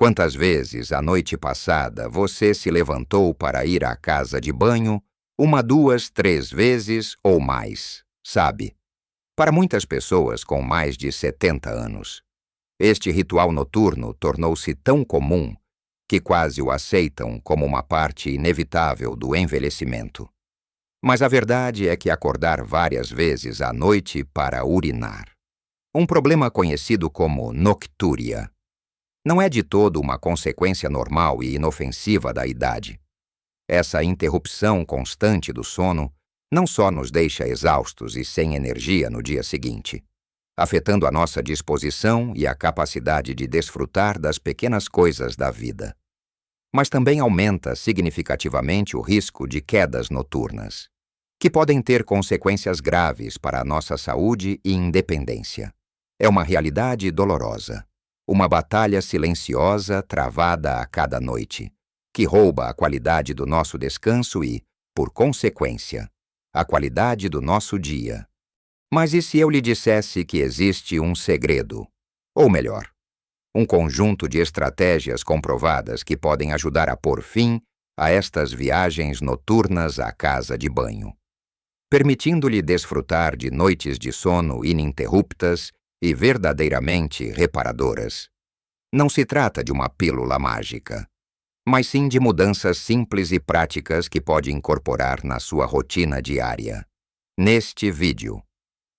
Quantas vezes, a noite passada, você se levantou para ir à casa de banho, 1, 2, 3 vezes ou mais, sabe? Para muitas pessoas com mais de 70 anos, este ritual noturno tornou-se tão comum que quase o aceitam como uma parte inevitável do envelhecimento. Mas a verdade é que acordar várias vezes à noite para urinar, um problema conhecido como noctúria, não é de todo uma consequência normal e inofensiva da idade. Essa interrupção constante do sono não só nos deixa exaustos e sem energia no dia seguinte, afetando a nossa disposição e a capacidade de desfrutar das pequenas coisas da vida, mas também aumenta significativamente o risco de quedas noturnas, que podem ter consequências graves para a nossa saúde e independência. É uma realidade dolorosa, uma batalha silenciosa travada a cada noite, que rouba a qualidade do nosso descanso e, por consequência, a qualidade do nosso dia. Mas e se eu lhe dissesse que existe um segredo? Ou melhor, um conjunto de estratégias comprovadas que podem ajudar a pôr fim a estas viagens noturnas à casa de banho, permitindo-lhe desfrutar de noites de sono ininterruptas e verdadeiramente reparadoras. Não se trata de uma pílula mágica, mas sim de mudanças simples e práticas que pode incorporar na sua rotina diária. Neste vídeo,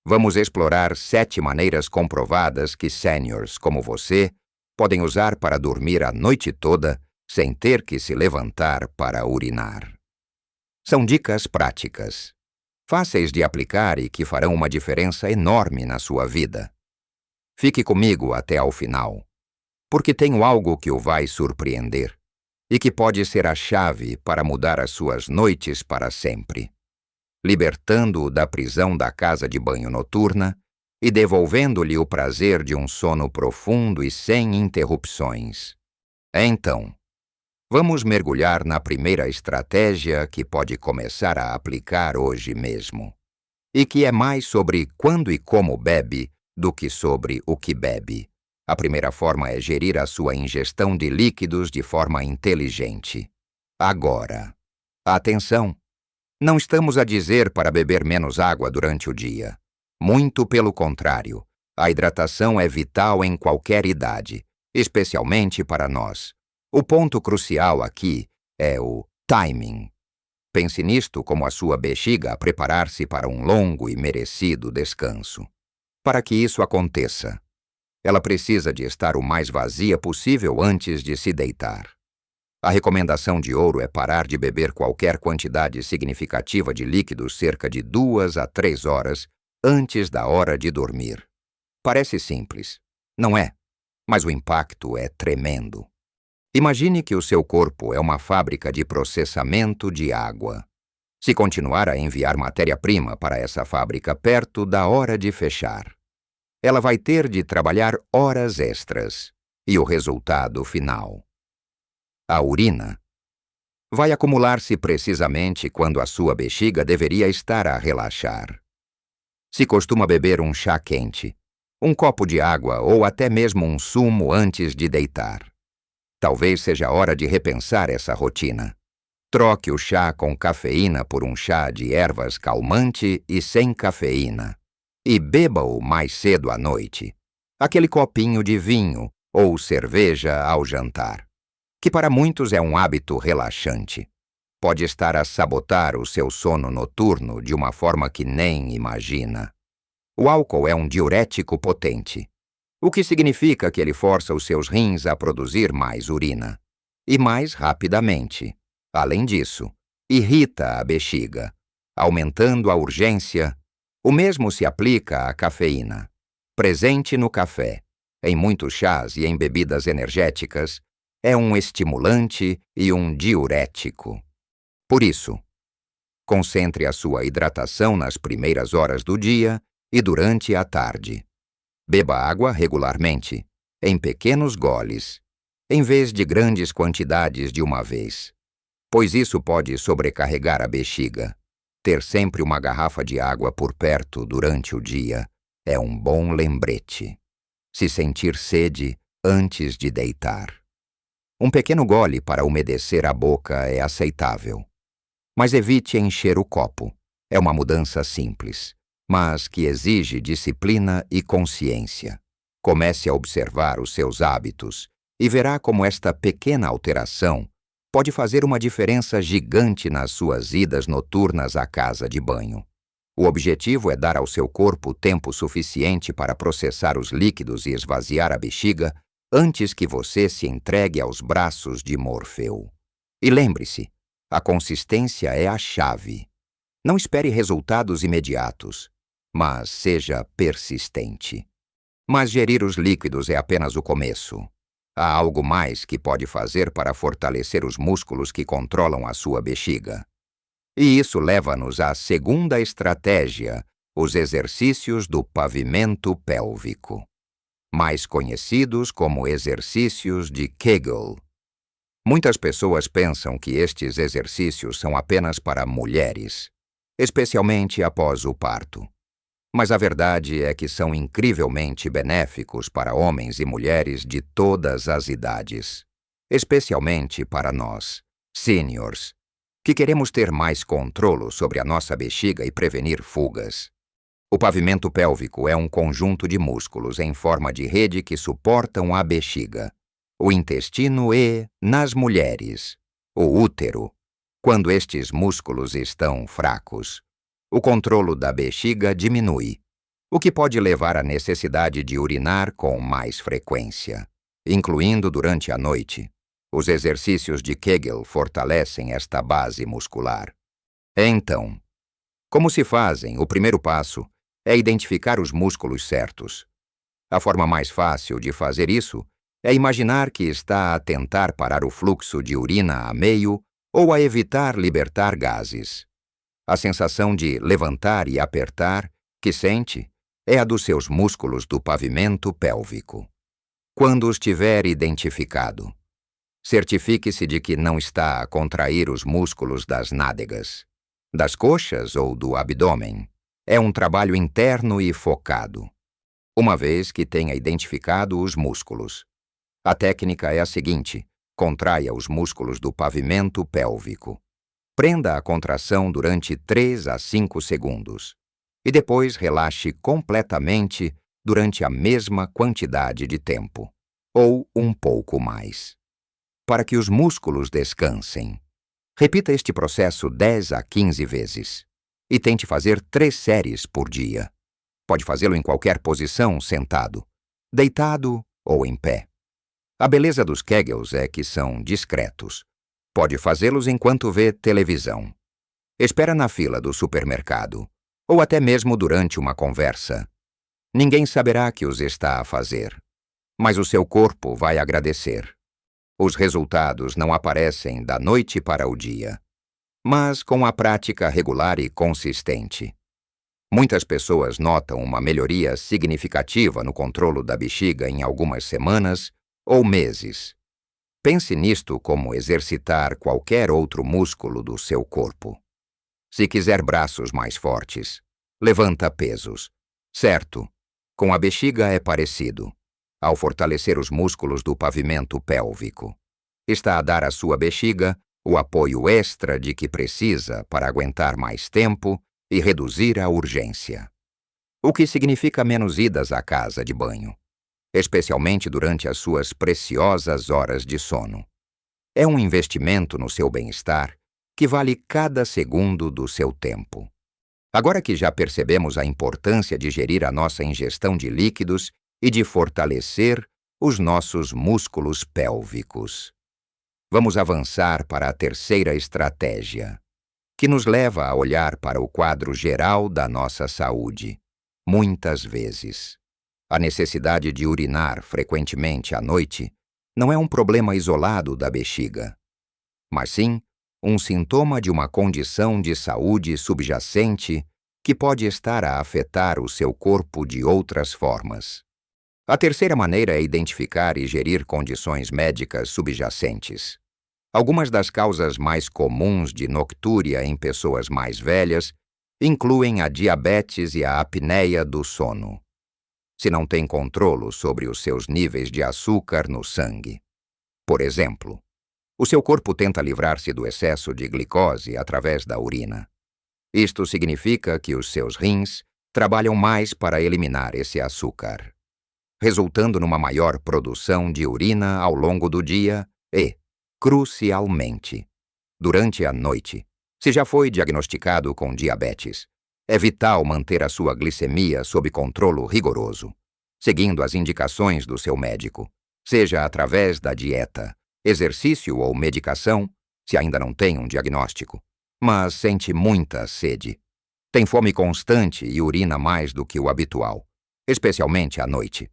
vamos explorar 7 maneiras comprovadas que seniors como você podem usar para dormir a noite toda sem ter que se levantar para urinar. São dicas práticas, fáceis de aplicar e que farão uma diferença enorme na sua vida. Fique comigo até ao final, porque tenho algo que o vai surpreender e que pode ser a chave para mudar as suas noites para sempre, libertando-o da prisão da casa de banho noturna e devolvendo-lhe o prazer de um sono profundo e sem interrupções. Então, vamos mergulhar na primeira estratégia que pode começar a aplicar hoje mesmo, e que é mais sobre quando e como bebe do que sobre o que bebe. A primeira forma é gerir a sua ingestão de líquidos de forma inteligente. Agora, atenção! Não estamos a dizer para beber menos água durante o dia. Muito pelo contrário, a hidratação é vital em qualquer idade, especialmente para nós. O ponto crucial aqui é o timing. Pense nisto como a sua bexiga a preparar-se para um longo e merecido descanso. Para que isso aconteça, ela precisa de estar o mais vazia possível antes de se deitar. A recomendação de ouro é parar de beber qualquer quantidade significativa de líquidos cerca de 2 a 3 horas antes da hora de dormir. Parece simples, não é? Mas o impacto é tremendo. Imagine que o seu corpo é uma fábrica de processamento de água. Se continuar a enviar matéria-prima para essa fábrica perto da hora de fechar, ela vai ter de trabalhar horas extras. E o resultado final? A urina vai acumular-se precisamente quando a sua bexiga deveria estar a relaxar. Se costuma beber um chá quente, um copo de água ou até mesmo um sumo antes de deitar, talvez seja a hora de repensar essa rotina. Troque o chá com cafeína por um chá de ervas calmante e sem cafeína. E beba-o mais cedo à noite. Aquele copinho de vinho ou cerveja ao jantar, que para muitos é um hábito relaxante, pode estar a sabotar o seu sono noturno de uma forma que nem imagina. O álcool é um diurético potente, o que significa que ele força os seus rins a produzir mais urina, e mais rapidamente. Além disso, irrita a bexiga, aumentando a urgência. O mesmo se aplica à cafeína, presente no café, em muitos chás e em bebidas energéticas, é um estimulante e um diurético. Por isso, concentre a sua hidratação nas primeiras horas do dia e durante a tarde. Beba água regularmente, em pequenos goles, em vez de grandes quantidades de uma vez, pois isso pode sobrecarregar a bexiga. Ter sempre uma garrafa de água por perto durante o dia é um bom lembrete. Se sentir sede antes de deitar. Um pequeno gole para umedecer a boca é aceitável. Mas evite encher o copo. É uma mudança simples, mas que exige disciplina e consciência. Comece a observar os seus hábitos e verá como esta pequena alteração pode fazer uma diferença gigante nas suas idas noturnas à casa de banho. O objetivo é dar ao seu corpo tempo suficiente para processar os líquidos e esvaziar a bexiga antes que você se entregue aos braços de Morfeu. E lembre-se, a consistência é a chave. Não espere resultados imediatos, mas seja persistente. Mas gerir os líquidos é apenas o começo. Há algo mais que pode fazer para fortalecer os músculos que controlam a sua bexiga. E isso leva-nos à segunda estratégia, os exercícios do pavimento pélvico, mais conhecidos como exercícios de Kegel. Muitas pessoas pensam que estes exercícios são apenas para mulheres, especialmente após o parto. Mas a verdade é que são incrivelmente benéficos para homens e mulheres de todas as idades, especialmente para nós, seniors, que queremos ter mais controle sobre a nossa bexiga e prevenir fugas. O pavimento pélvico é um conjunto de músculos em forma de rede que suportam a bexiga, o intestino e, nas mulheres, o útero. Quando estes músculos estão fracos, o controlo da bexiga diminui, o que pode levar à necessidade de urinar com mais frequência, incluindo durante a noite. Os exercícios de Kegel fortalecem esta base muscular. Então, como se fazem? O primeiro passo é identificar os músculos certos. A forma mais fácil de fazer isso é imaginar que está a tentar parar o fluxo de urina a meio ou a evitar libertar gases. A sensação de levantar e apertar que sente é a dos seus músculos do pavimento pélvico. Quando os tiver identificado, certifique-se de que não está a contrair os músculos das nádegas, das coxas ou do abdômen. É um trabalho interno e focado. Uma vez que tenha identificado os músculos, a técnica é a seguinte: contraia os músculos do pavimento pélvico. Prenda a contração durante 3 a 5 segundos e depois relaxe completamente durante a mesma quantidade de tempo, ou um pouco mais, para que os músculos descansem. Repita este processo 10 a 15 vezes e tente fazer 3 séries por dia. Pode fazê-lo em qualquer posição, sentado, deitado ou em pé. A beleza dos Kegels é que são discretos. Pode fazê-los enquanto vê televisão, espera na fila do supermercado ou até mesmo durante uma conversa. Ninguém saberá que os está a fazer, mas o seu corpo vai agradecer. Os resultados não aparecem da noite para o dia, mas com a prática regular e consistente. Muitas pessoas notam uma melhoria significativa no controlo da bexiga em algumas semanas ou meses. Pense nisto como exercitar qualquer outro músculo do seu corpo. Se quiser braços mais fortes, levanta pesos. Certo, com a bexiga é parecido. Ao fortalecer os músculos do pavimento pélvico, está a dar à sua bexiga o apoio extra de que precisa para aguentar mais tempo e reduzir a urgência. O que significa menos idas à casa de banho, especialmente durante as suas preciosas horas de sono. É um investimento no seu bem-estar que vale cada segundo do seu tempo. Agora que já percebemos a importância de gerir a nossa ingestão de líquidos e de fortalecer os nossos músculos pélvicos, vamos avançar para a terceira estratégia, que nos leva a olhar para o quadro geral da nossa saúde. Muitas vezes, a necessidade de urinar frequentemente à noite não é um problema isolado da bexiga, mas sim um sintoma de uma condição de saúde subjacente que pode estar a afetar o seu corpo de outras formas. A terceira maneira é identificar e gerir condições médicas subjacentes. Algumas das causas mais comuns de noctúria em pessoas mais velhas incluem a diabetes e a apneia do sono, se não tem controle sobre os seus níveis de açúcar no sangue. Por exemplo, o seu corpo tenta livrar-se do excesso de glicose através da urina. Isto significa que os seus rins trabalham mais para eliminar esse açúcar, resultando numa maior produção de urina ao longo do dia e, crucialmente, durante a noite. Se já foi diagnosticado com diabetes, é vital manter a sua glicemia sob controle rigoroso, seguindo as indicações do seu médico, seja através da dieta, exercício ou medicação, se ainda não tem um diagnóstico, mas sente muita sede. Tem fome constante e urina mais do que o habitual, especialmente à noite.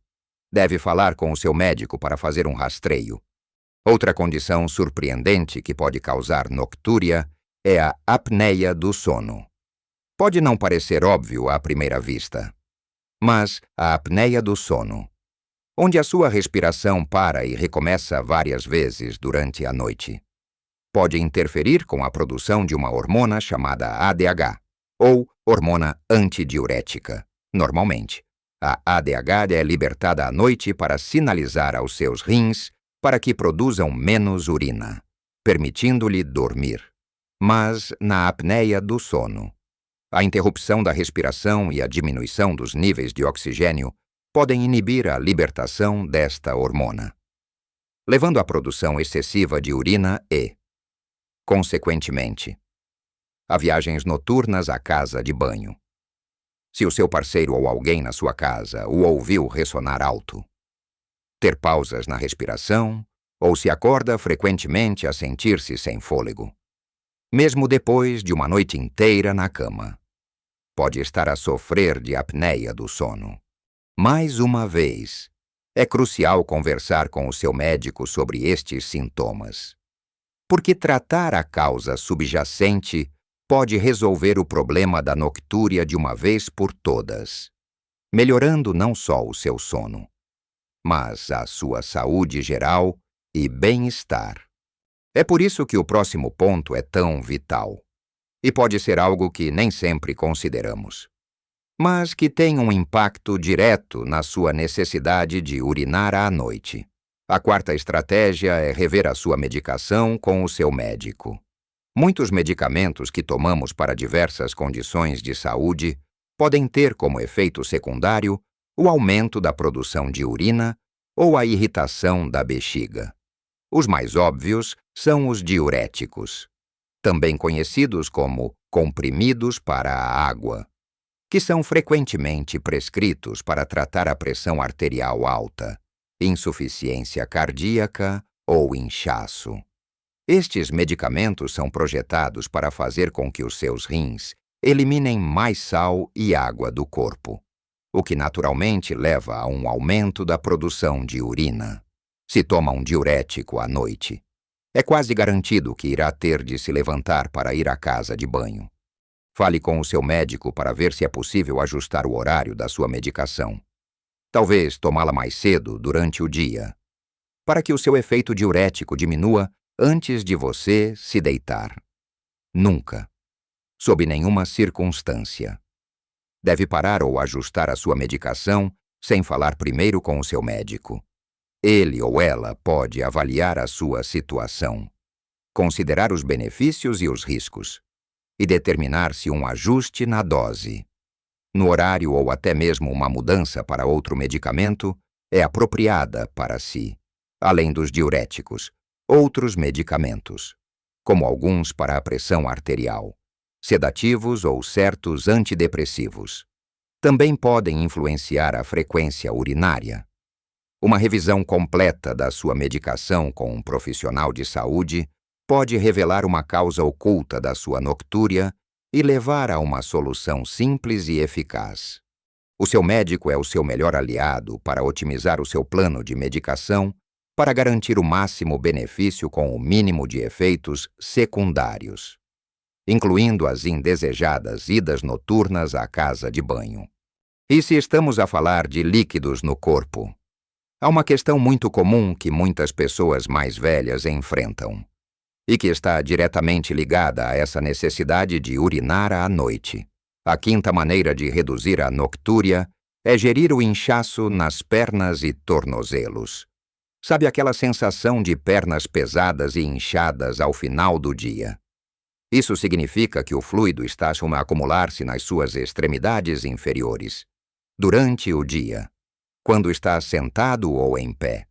Deve falar com o seu médico para fazer um rastreio. Outra condição surpreendente que pode causar noctúria é a apneia do sono. Pode não parecer óbvio à primeira vista, mas a apneia do sono, onde a sua respiração para e recomeça várias vezes durante a noite, pode interferir com a produção de uma hormona chamada ADH, ou hormona antidiurética. Normalmente, a ADH é libertada à noite para sinalizar aos seus rins para que produzam menos urina, permitindo-lhe dormir. Mas na apneia do sono, a interrupção da respiração e a diminuição dos níveis de oxigênio podem inibir a libertação desta hormona, levando à produção excessiva de urina e, consequentemente, a viagens noturnas à casa de banho. Se o seu parceiro ou alguém na sua casa o ouviu ressonar alto, ter pausas na respiração ou se acorda frequentemente a sentir-se sem fôlego, mesmo depois de uma noite inteira na cama, pode estar a sofrer de apneia do sono. Mais uma vez, é crucial conversar com o seu médico sobre estes sintomas, porque tratar a causa subjacente pode resolver o problema da noctúria de uma vez por todas, melhorando não só o seu sono, mas a sua saúde geral e bem-estar. É por isso que o próximo ponto é tão vital, e pode ser algo que nem sempre consideramos, mas que tem um impacto direto na sua necessidade de urinar à noite. A quarta estratégia é rever a sua medicação com o seu médico. Muitos medicamentos que tomamos para diversas condições de saúde podem ter como efeito secundário o aumento da produção de urina ou a irritação da bexiga. Os mais óbvios são os diuréticos, também conhecidos como comprimidos para a água, que são frequentemente prescritos para tratar a pressão arterial alta, insuficiência cardíaca ou inchaço. Estes medicamentos são projetados para fazer com que os seus rins eliminem mais sal e água do corpo, o que naturalmente leva a um aumento da produção de urina. Se toma um diurético à noite, é quase garantido que irá ter de se levantar para ir à casa de banho. Fale com o seu médico para ver se é possível ajustar o horário da sua medicação. Talvez tomá-la mais cedo durante o dia, para que o seu efeito diurético diminua antes de você se deitar. Nunca, sob nenhuma circunstância, deve parar ou ajustar a sua medicação sem falar primeiro com o seu médico. Ele ou ela pode avaliar a sua situação, considerar os benefícios e os riscos, e determinar se um ajuste na dose, no horário ou até mesmo uma mudança para outro medicamento é apropriada para si, além dos diuréticos, outros medicamentos, como alguns para a pressão arterial, sedativos ou certos antidepressivos. Também podem influenciar a frequência urinária. Uma revisão completa da sua medicação com um profissional de saúde pode revelar uma causa oculta da sua noctúria e levar a uma solução simples e eficaz. O seu médico é o seu melhor aliado para otimizar o seu plano de medicação para garantir o máximo benefício com o mínimo de efeitos secundários, incluindo as indesejadas idas noturnas à casa de banho. E se estamos a falar de líquidos no corpo, há uma questão muito comum que muitas pessoas mais velhas enfrentam, e que está diretamente ligada a essa necessidade de urinar à noite. A quinta maneira de reduzir a noctúria é gerir o inchaço nas pernas e tornozelos. Sabe aquela sensação de pernas pesadas e inchadas ao final do dia? Isso significa que o fluido está a acumular-se nas suas extremidades inferiores, durante o dia, quando está sentado ou em pé.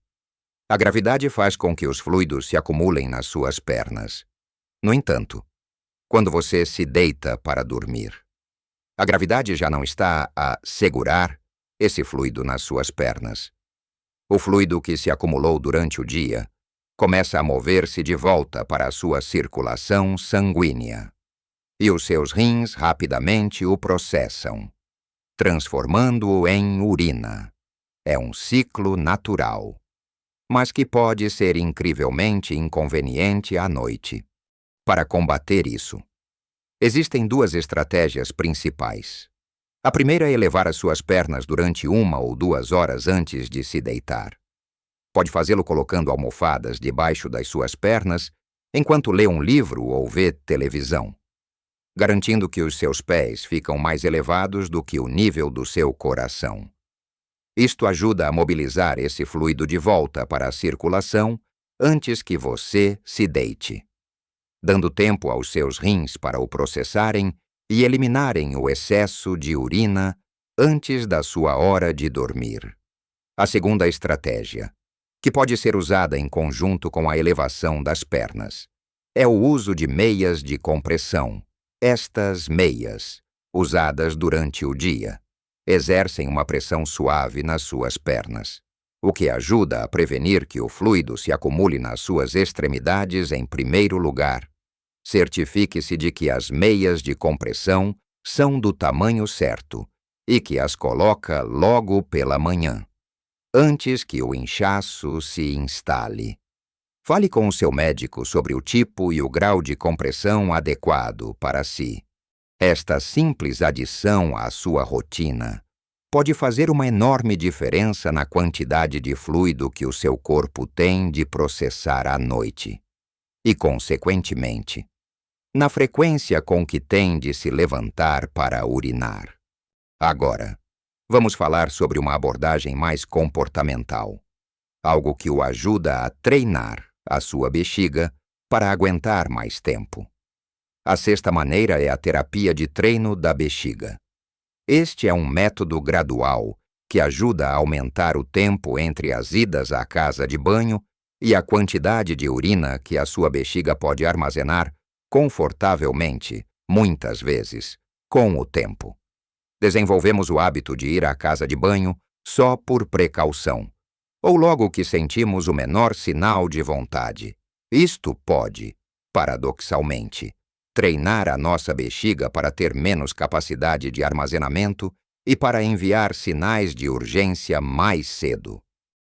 A gravidade faz com que os fluidos se acumulem nas suas pernas. No entanto, quando você se deita para dormir, a gravidade já não está a segurar esse fluido nas suas pernas. O fluido que se acumulou durante o dia começa a mover-se de volta para a sua circulação sanguínea. E os seus rins rapidamente o processam, transformando-o em urina. É um ciclo natural, mas que pode ser incrivelmente inconveniente à noite. Para combater isso, existem duas estratégias principais. A primeira é elevar as suas pernas durante 1 ou 2 horas antes de se deitar. Pode fazê-lo colocando almofadas debaixo das suas pernas enquanto lê um livro ou vê televisão, garantindo que os seus pés ficam mais elevados do que o nível do seu coração. Isto ajuda a mobilizar esse fluido de volta para a circulação antes que você se deite, dando tempo aos seus rins para o processarem e eliminarem o excesso de urina antes da sua hora de dormir. A segunda estratégia, que pode ser usada em conjunto com a elevação das pernas, é o uso de meias de compressão. Estas meias, usadas durante o dia, exercem uma pressão suave nas suas pernas, o que ajuda a prevenir que o fluido se acumule nas suas extremidades em primeiro lugar. Certifique-se de que as meias de compressão são do tamanho certo e que as coloca logo pela manhã, antes que o inchaço se instale. Fale com o seu médico sobre o tipo e o grau de compressão adequado para si. Esta simples adição à sua rotina pode fazer uma enorme diferença na quantidade de fluido que o seu corpo tem de processar à noite e, consequentemente, na frequência com que tem de se levantar para urinar. Agora, vamos falar sobre uma abordagem mais comportamental, algo que o ajuda a treinar a sua bexiga para aguentar mais tempo. A sexta maneira é a terapia de treino da bexiga. Este é um método gradual que ajuda a aumentar o tempo entre as idas à casa de banho e a quantidade de urina que a sua bexiga pode armazenar confortavelmente, muitas vezes, com o tempo. Desenvolvemos o hábito de ir à casa de banho só por precaução, ou logo que sentimos o menor sinal de vontade. Isto pode, paradoxalmente, treinar a nossa bexiga para ter menos capacidade de armazenamento e para enviar sinais de urgência mais cedo.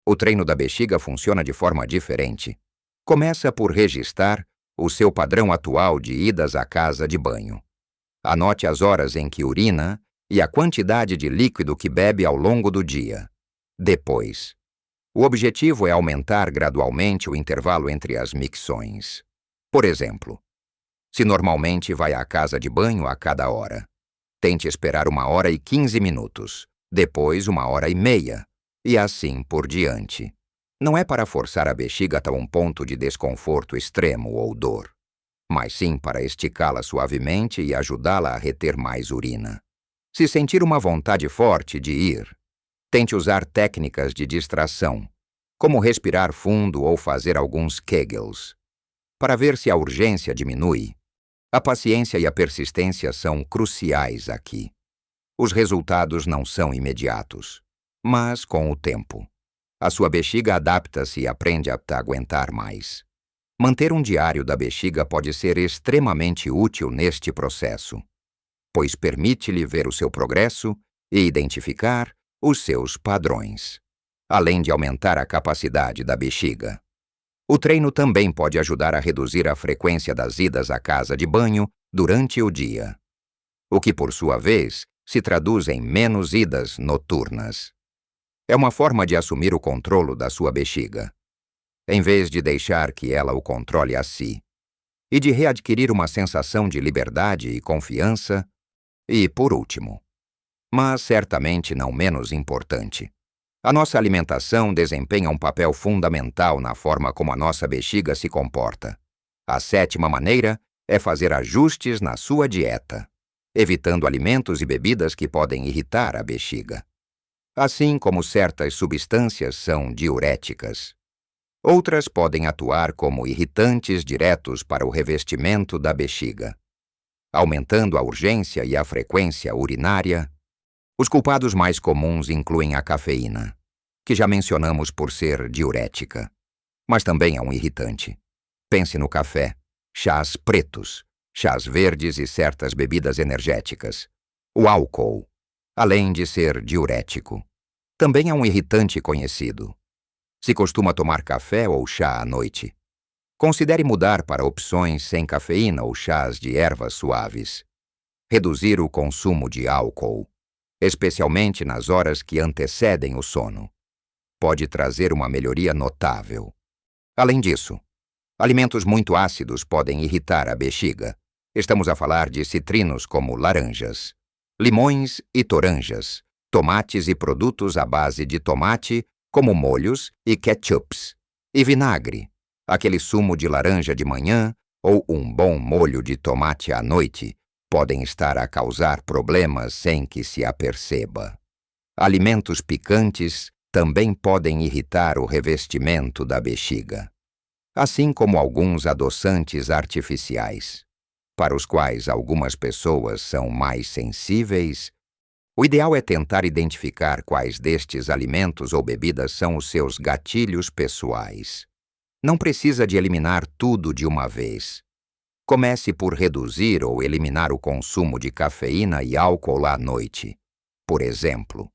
O treino da bexiga funciona de forma diferente. Começa por registrar o seu padrão atual de idas à casa de banho. Anote as horas em que urina e a quantidade de líquido que bebe ao longo do dia. Depois, o objetivo é aumentar gradualmente o intervalo entre as micções. Por exemplo, se normalmente vai à casa de banho a cada hora, tente esperar 1 hora e 15 minutos, depois 1 hora e meia, e assim por diante. Não é para forçar a bexiga até um ponto de desconforto extremo ou dor, mas sim para esticá-la suavemente e ajudá-la a reter mais urina. Se sentir uma vontade forte de ir, tente usar técnicas de distração, como respirar fundo ou fazer alguns Kegels. Para ver se a urgência diminui, a paciência e a persistência são cruciais aqui. Os resultados não são imediatos, mas com o tempo. A sua bexiga adapta-se e aprende a aguentar mais. Manter um diário da bexiga pode ser extremamente útil neste processo, pois permite-lhe ver o seu progresso e identificar os seus padrões, além de aumentar a capacidade da bexiga. O treino também pode ajudar a reduzir a frequência das idas à casa de banho durante o dia, o que, por sua vez, se traduz em menos idas noturnas. É uma forma de assumir o controle da sua bexiga, em vez de deixar que ela o controle a si, e de readquirir uma sensação de liberdade e confiança. E, por último, mas certamente não menos importante, A nossa alimentação desempenha um papel fundamental na forma como a nossa bexiga se comporta. A 7ª maneira é fazer ajustes na sua dieta, evitando alimentos e bebidas que podem irritar a bexiga. Assim como certas substâncias são diuréticas, outras podem atuar como irritantes diretos para o revestimento da bexiga, aumentando a urgência e a frequência urinária. Os culpados mais comuns incluem a cafeína, que já mencionamos por ser diurética, mas também é um irritante. Pense no café, chás pretos, chás verdes e certas bebidas energéticas. O álcool, além de ser diurético, também é um irritante conhecido. Se costuma tomar café ou chá à noite, considere mudar para opções sem cafeína ou chás de ervas suaves. Reduzir o consumo de álcool, especialmente nas horas que antecedem o sono, pode trazer uma melhoria notável. Além disso, alimentos muito ácidos podem irritar a bexiga. Estamos a falar de citrinos como laranjas, limões e toranjas, tomates e produtos à base de tomate, como molhos e ketchups, e vinagre, aquele sumo de laranja de manhã ou um bom molho de tomate à noite, podem estar a causar problemas sem que se aperceba. Alimentos picantes também podem irritar o revestimento da bexiga, assim como alguns adoçantes artificiais, para os quais algumas pessoas são mais sensíveis. O ideal é tentar identificar quais destes alimentos ou bebidas são os seus gatilhos pessoais. Não precisa de eliminar tudo de uma vez. Comece por reduzir ou eliminar o consumo de cafeína e álcool à noite, por exemplo,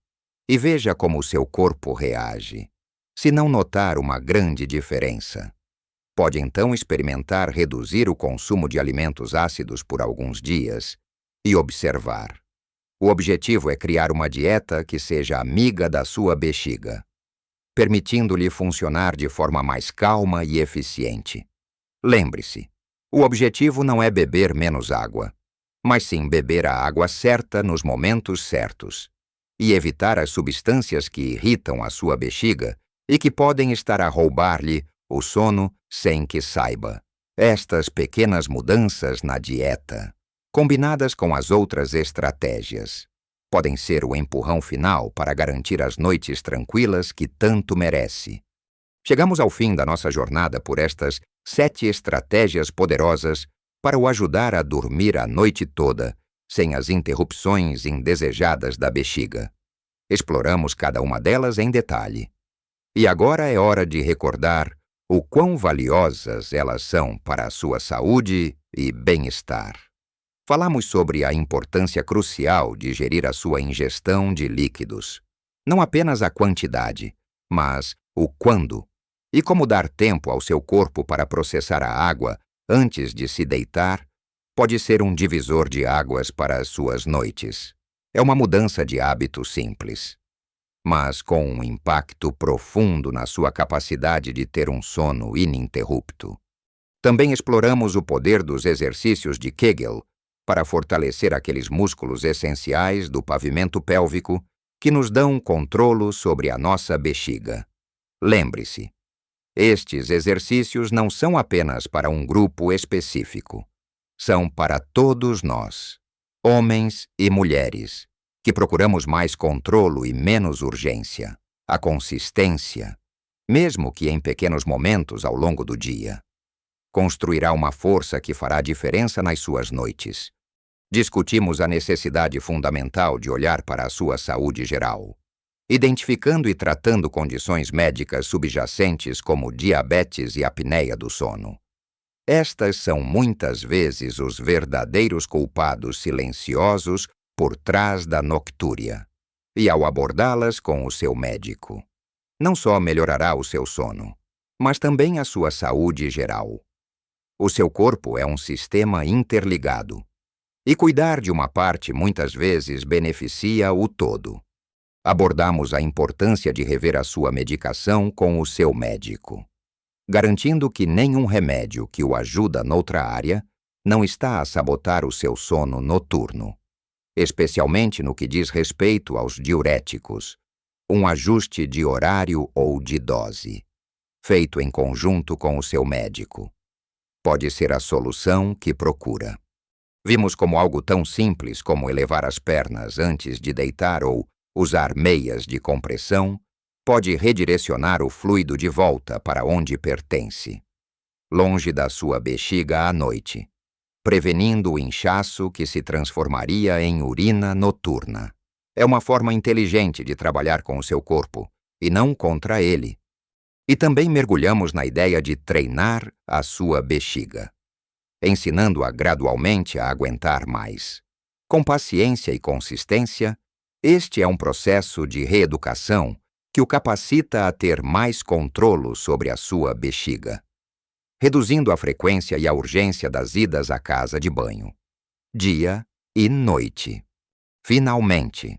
e veja como o seu corpo reage. Se não notar uma grande diferença, pode então experimentar reduzir o consumo de alimentos ácidos por alguns dias e observar. O objetivo é criar uma dieta que seja amiga da sua bexiga, permitindo-lhe funcionar de forma mais calma e eficiente. Lembre-se, o objetivo não é beber menos água, mas sim beber a água certa nos momentos certos e evitar as substâncias que irritam a sua bexiga e que podem estar a roubar-lhe o sono sem que saiba. Estas pequenas mudanças na dieta, combinadas com as outras estratégias, podem ser o empurrão final para garantir as noites tranquilas que tanto merece. Chegamos ao fim da nossa jornada por estas 7 estratégias poderosas para o ajudar a dormir a noite toda, sem as interrupções indesejadas da bexiga. Exploramos cada uma delas em detalhe. E agora é hora de recordar o quão valiosas elas são para a sua saúde e bem-estar. Falamos sobre a importância crucial de gerir a sua ingestão de líquidos. Não apenas a quantidade, mas o quando, e como dar tempo ao seu corpo para processar a água antes de se deitar, pode ser um divisor de águas para as suas noites. É uma mudança de hábito simples, mas com um impacto profundo na sua capacidade de ter um sono ininterrupto. Também exploramos o poder dos exercícios de Kegel para fortalecer aqueles músculos essenciais do pavimento pélvico que nos dão controle sobre a nossa bexiga. Lembre-se, estes exercícios não são apenas para um grupo específico. São para todos nós, homens e mulheres, que procuramos mais controlo e menos urgência, a consistência, mesmo que em pequenos momentos ao longo do dia. Construirá uma força que fará diferença nas suas noites. Discutimos a necessidade fundamental de olhar para a sua saúde geral, identificando e tratando condições médicas subjacentes como diabetes e apneia do sono. Estas são muitas vezes os verdadeiros culpados silenciosos por trás da noctúria. E ao abordá-las com o seu médico, não só melhorará o seu sono, mas também a sua saúde geral. O seu corpo é um sistema interligado, e cuidar de uma parte muitas vezes beneficia o todo. Abordamos a importância de rever a sua medicação com o seu médico, garantindo que nenhum remédio que o ajuda noutra área não está a sabotar o seu sono noturno, especialmente no que diz respeito aos diuréticos, um ajuste de horário ou de dose, feito em conjunto com o seu médico. Pode ser a solução que procura. Vimos como algo tão simples como elevar as pernas antes de deitar ou usar meias de compressão pode redirecionar o fluido de volta para onde pertence, longe da sua bexiga à noite, prevenindo o inchaço que se transformaria em urina noturna. É uma forma inteligente de trabalhar com o seu corpo, e não contra ele. E também mergulhamos na ideia de treinar a sua bexiga, ensinando-a gradualmente a aguentar mais. Com paciência e consistência, este é um processo de reeducação que o capacita a ter mais controlo sobre a sua bexiga, reduzindo a frequência e a urgência das idas à casa de banho, dia e noite. Finalmente,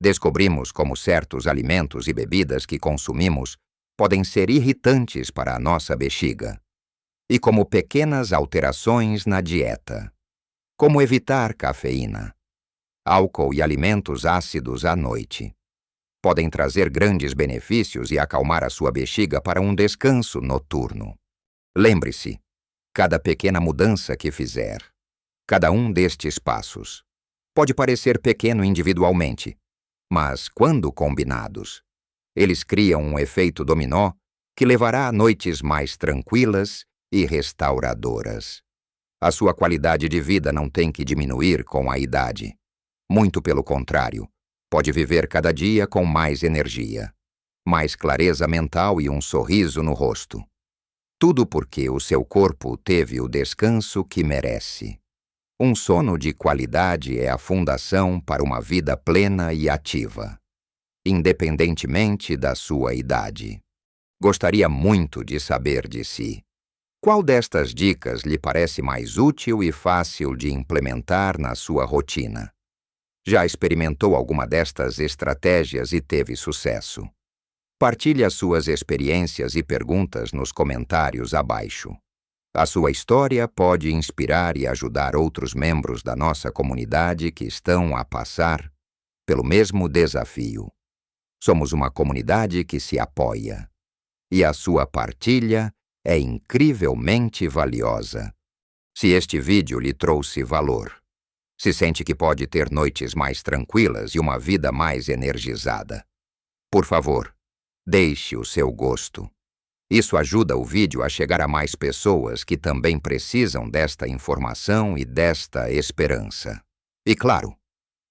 descobrimos como certos alimentos e bebidas que consumimos podem ser irritantes para a nossa bexiga, e como pequenas alterações na dieta, como evitar cafeína, álcool e alimentos ácidos à noite, podem trazer grandes benefícios e acalmar a sua bexiga para um descanso noturno. Lembre-se, cada pequena mudança que fizer, cada um destes passos, pode parecer pequeno individualmente, mas, quando combinados, eles criam um efeito dominó que levará a noites mais tranquilas e restauradoras. A sua qualidade de vida não tem que diminuir com a idade. Muito pelo contrário, pode viver cada dia com mais energia, mais clareza mental e um sorriso no rosto. Tudo porque o seu corpo teve o descanso que merece. Um sono de qualidade é a fundação para uma vida plena e ativa, independentemente da sua idade. Gostaria muito de saber de si. Qual destas dicas lhe parece mais útil e fácil de implementar na sua rotina? Já experimentou alguma destas estratégias e teve sucesso? Partilhe as suas experiências e perguntas nos comentários abaixo. A sua história pode inspirar e ajudar outros membros da nossa comunidade que estão a passar pelo mesmo desafio. Somos uma comunidade que se apoia, e a sua partilha é incrivelmente valiosa. Se este vídeo lhe trouxe valor, se sente que pode ter noites mais tranquilas e uma vida mais energizada, por favor, deixe o seu gosto. Isso ajuda o vídeo a chegar a mais pessoas que também precisam desta informação e desta esperança. E claro,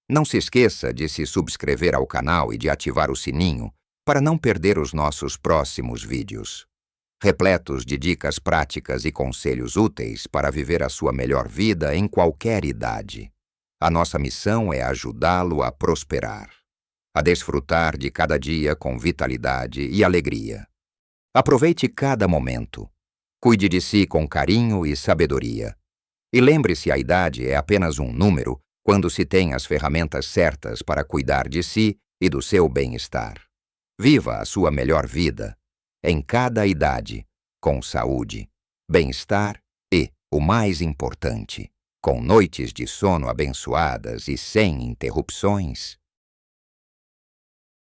não se esqueça de se subscrever ao canal e de ativar o sininho para não perder os nossos próximos vídeos, repletos de dicas práticas e conselhos úteis para viver a sua melhor vida em qualquer idade. A nossa missão é ajudá-lo a prosperar, a desfrutar de cada dia com vitalidade e alegria. Aproveite cada momento. Cuide de si com carinho e sabedoria. E lembre-se, a idade é apenas um número quando se tem as ferramentas certas para cuidar de si e do seu bem-estar. Viva a sua melhor vida, em cada idade, com saúde, bem-estar e, o mais importante, com noites de sono abençoadas e sem interrupções.